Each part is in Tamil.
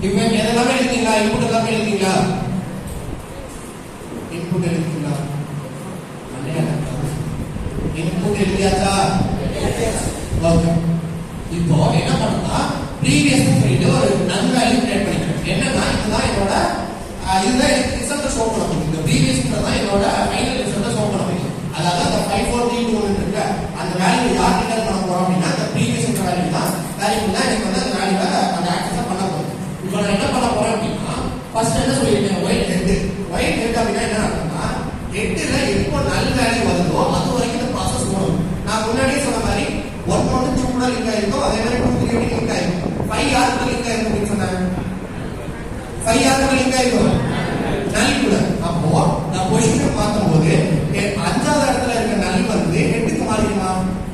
இப்போ எல்லாமே எழுதிங்களா? இன்புட் எல்லாமே எழுதிங்களா? இன்புட் எழுதிங்களா? இன்புட் எழுதியாச்சா? ஓகே. இப்போ என்ன பண்ணா ப்ரீவியஸ் சொல்லிட்டு ஒரு நல் வேல்யூ கிரியேட் பண்ணிக்கிறேன். என்னன்னா இதுதான் என்னோட இதுதான் ரிசல்ட் ஷோ பண்ண முடியும். இந்த ப்ரீவியஸ்ல தான் என்னோட ஃபைனல் ரிசல்ட் ஷோ பண்ண முடியும். அதாவது அந்த 5432 இருக்கு அந்த வேல்யூ யார் ரிட்டர்ன் பண்ண போறோம் அப்படின்னா அந்த ப்ரீவியஸ் வேல்யூ தான் எனக்கு வந்து அந்த வேல்யூவை அந்த ஆக்சஸ் பண்ண போறோம். இப்போ நான் என்ன பண்ண போறேன் அப்படின்னா ஃபர்ஸ்ட் என்ன சொல்லிருக்கேன் ஒயிட் ஹெட் அப்படின்னா என்ன அர்த்தம்னா ஹெட்ல எப்போ நல் வேல்யூ வருதோ அது வரைக்கும் இந்த ப்ராசஸ் ஓடும். நான் முன்னாடியே சொன்ன மாதிரி 1 1 2 கூட லிங்க் ஆயிருக்கும் அதே மாதிரி 2 3 லிங்க் ஆயிருக்கும் 5 யார் கூட லிங்க் ஆயிருக்கும் அப்படின்னு சொன்னாங்க 5 யார் கூட லிங்க் ஆயிருக்கும் நல் கூட. அப்போ நான் பொசிஷனை பார்க்கும்போது அஞ்சாவது இடத்துல இருக்க நல் வந்து ஹெட்டுக்கு மாறிடுமா?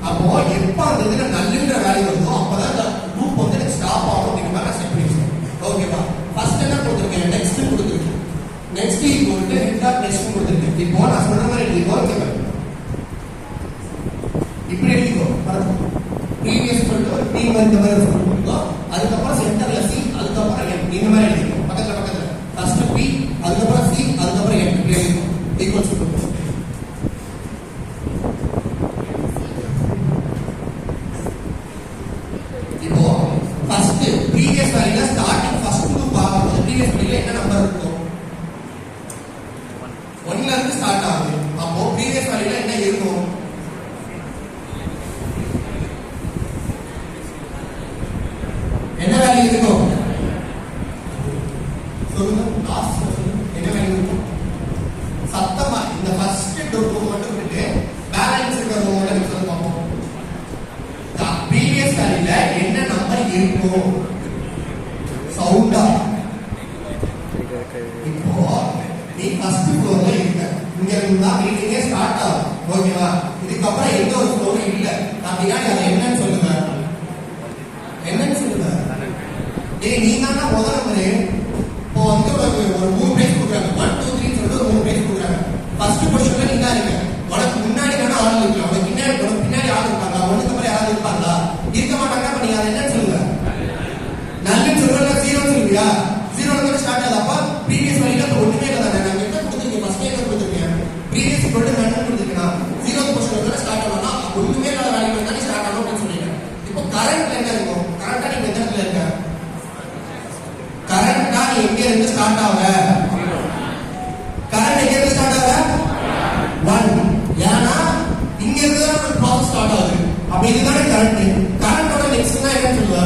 அப்போ எப்ப அந்த இதுல நல்லுங்கிற வேல்யூ வருதோ அப்பதான் அந்த லூப் வந்து எனக்கு ஸ்டாப் ஆகும் அப்படிங்கிற மாதிரி நான் செட் பண்ணிக்கிறேன். ஓகேவா? ஃபர்ஸ்ட் என்ன கொடுத்துருக்கேன் நெக்ஸ்ட் கொடுத்துருக்கேன். Next equal to head of next கொடுத்துருக்கேன். இப்போ நான் சொல்ற மாதிரி எழுதிக்கோ. இப்படி எழுதிக்கோ. ப்ரீவியஸ் சொல்லிட்டு ஒரு டீம் இந்த மாதிரி சொல்லிக்கோ. அதுக்கப்புறம் சென்டர்ல சி அதுக்கப்புறம் என் இந்த மாதிரி எழுதிக்கோ. பக்கத்துல ஃபர்ஸ்ட் பி அதுக்கப்புறம் சி அதுக்கப்புறம் என் இப்படி எழுதிக்கோ. ஈக்குவல் சொல்லுங்க. இப்போ ஃபர்ஸ்ட் ப்ரீவியஸ் வேல்யூல ஸ்டார்டிங் ஃபர்ஸ்ட் டு பாக்கும்போது ப்ரீவியஸ் வேல்யூல என்ன நம்பர் இருக்கும்? 1 ல இருந்து ஸ்டார்ட் ஆகுது. அப்போ ப்ரீவியஸ் வேல்யூல என்ன இருக்கும்? என்ன வேல்யூ இருக்கும்? சொல்லுங்க. லாஸ்ட் என்ன வேல்யூ இருக்கும்? சத்தமா இந்த ஃபர்ஸ்ட் டூ மட்டும் விட்டு பேலன்ஸ் இருக்கிறது மட்டும் சொல்லுங்க பாப்போம். ப்ரீவியஸ் வேல்யூல என்ன நம்பர் இருக்கும்? சவுண்டா. இப்போ நீ ஃபர்ஸ்ட் ஃப்ளோர்ல இருக்க. இங்க இருந்தா மீட்டிங்கே ஸ்டார்ட் ஆகும். ஓகேவா? இதுக்கப்புறம் எந்த ஒரு ஃப்ளோரும் இல்ல. நான் பின்னாடி அதை என்னன்னு சொல்லுங்க. என்னன்னு சொல்லுங்க. ஏய் நீ தானே முதல் நம்பரு. இப்போ வந்து ஒரு 3 பேஜ் கொடுக்குறாங்க. 1 2 3 சொல்லிட்டு ஒரு 3 பேஜ் கொடுக்குறாங்க. ஃபர்ஸ்ட் பொசிஷன்ல நீ தான் இருக்க. உனக்கு முன்னாடி வேணா ஆள் இருக்கலாம். உனக்கு பின்னாடி ஆள் இருப்பாங்க. உனக்கு அப்புறம் யாராவது இருப்பாங்களா? இருக்க மாட்டாங்க. அப்ப நீங்க அதை என்னன்னு சொல்லுங்க. நல்லன்னு சொல்லுவா ஜீரோ சொல்லுவியா? ஜீரோல இருந்து ஸ்டார்ட் ஆகுது. அப்ப ப்ரீவியஸ் வேல்யூல ஒண்ணுமே இல்ல தானே. நான் என்ன கொடுத்துருக்கேன்? ஃபர்ஸ்ட் என்ன கொடுத்துருக்கேன்? ப்ரீவியஸ் ஈக்குவல் டு நல் கொடுத்துருக்கேன். ஜீரோத் பொசிஷன்ல ஸ்டார்ட் ஆகணும்னா ஒண்ணுமே இல்லாத வேல்யூ தான் ஸ்டார்ட் ஆகணும் அப்படின்னு சொல்லிட்டேன். இப்போ கரண்ட்ல என்ன இருக்கும்? கரண்டா நீங்க எந்த இடத்துல இருக்க? கரண்டா நீ எங்க இருந்து ஸ்டார்ட் ஆகுற? கரண்ட் எங்க இருந்து ஸ்டார்ட் ஆகுற? 1. ஏன்னா இங்க இருந்து தான் ஒரு ப்ராசஸ் ஸ்டார்ட் ஆகுது. அப்ப இதுதானே கரண்ட். கரண்டோட நெக்ஸ்ட் தான் என்ன சொல்லுவா?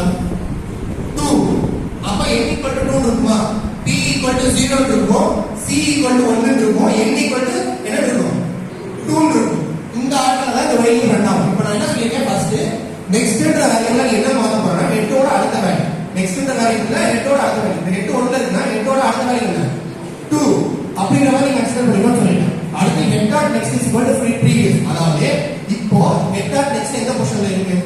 2. அப்ப n equal to 2 இருக்குமா? p equal to 0 இருக்கும். c equal to 1 இருக்கும். n equal to என்ன இருக்கும்? 2 இருக்கும். இந்த ஆர்டர்ல தான் இந்த வைலிங் ரன் ஆகும். இப்போ நான் என்ன சொல்லிருக்கேன்? ஃபர்ஸ்ட் நெக்ஸ்ட்ன்ற வேல்யூல என்ன மாத்த போறேன்னா ஹெட்டோட அடுத்த வேல்யூ. நெக்ஸ்ட்ன்ற வேல்யூல ஹெட்டோட அடுத்த வேல்யூ. இந்த ஹெட் 1ல இருக்குன்னா ஹெட்டோட அடுத்த வேல்யூ என்ன? 2. அப்படிங்கிற மாதிரி நீங்க எக்ஸ்பிளைன் பண்ணிக்கணும்னு சொல்லிட்டேன். அடுத்து head dot next is equal to previous. அதாவது இப்போ ஹெட் டாட் நெக்ஸ்ட் எந்த பொசிஷன்ல இருக்கு?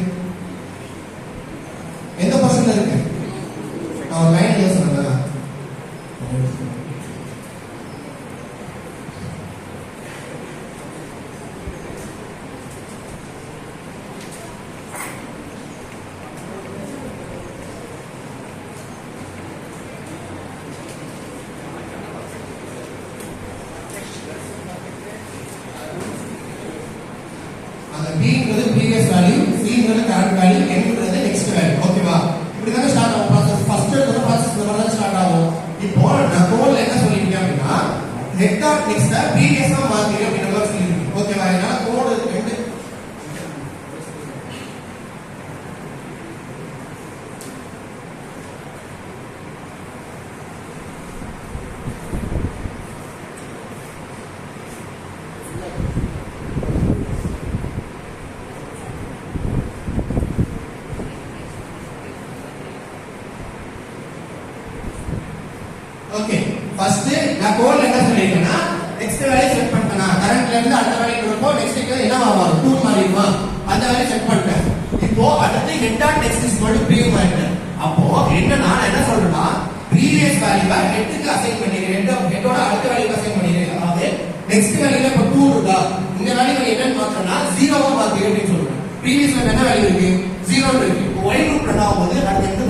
எந்த பொசிஷன்ல இருக்கு? நான் ஒரு லைன் எழுத சொன்னேன். B previous value, C current value, N next value. ஓகேவா? இப்படி தான் ஸ்டார்ட் ஆகும் process. ஃபர்ஸ்ட் எடுத்த process இந்த மாதிரி தான் ஸ்டார்ட் ஆகும். இப்போ நான் கோட்ல என்ன சொல்லிருக்கேன் அப்படினா ஹெட் ஆஃப் நெக்ஸ்ட் previous ஆ மாத்திரு அப்படிங்கற மாதிரி சொல்லிருக்கேன். ஓகேவா? இதனால கோட் ரெண்டு ஓகே ஃபர்ஸ்ட் நான் கோட்ல என்ன சொல்லிருக்கேன்னா நெக்ஸ்ட் வேல்யூ செட் பண்ணிட்டேனா கரண்ட்ல இருந்து அடுத்த வேல்யூ கொடுப்போ நெக்ஸ்ட் என்ன ஆகும் 2 மாறிடுமா அந்த வேல்யூ செட் பண்ணிட்டேன். இப்போ அடுத்து head dot next is equal to previous value. அப்போ என்னன்னா நான் என்ன சொல்றேன்னா ப்ரீவியஸ் வேல்யூவை ஹெட்க்கு அசைன் பண்ணிடுறேன். ஹெட்டோட அடுத்த வேல்யூக்கு அசைன் பண்ணிடுறேன். அதாவது நெக்ஸ்ட் வேல்யூல இப்ப 2 இருக்கா இந்த வேல்யூ என்னன்னு மாத்தறேன்னா 0 ஆ மாத்திரு அப்படின்னு சொல்றேன். ப்ரீவியஸ்ல என்ன வேல்யூ இருக்கு 0 இருக்கு. இப்போ y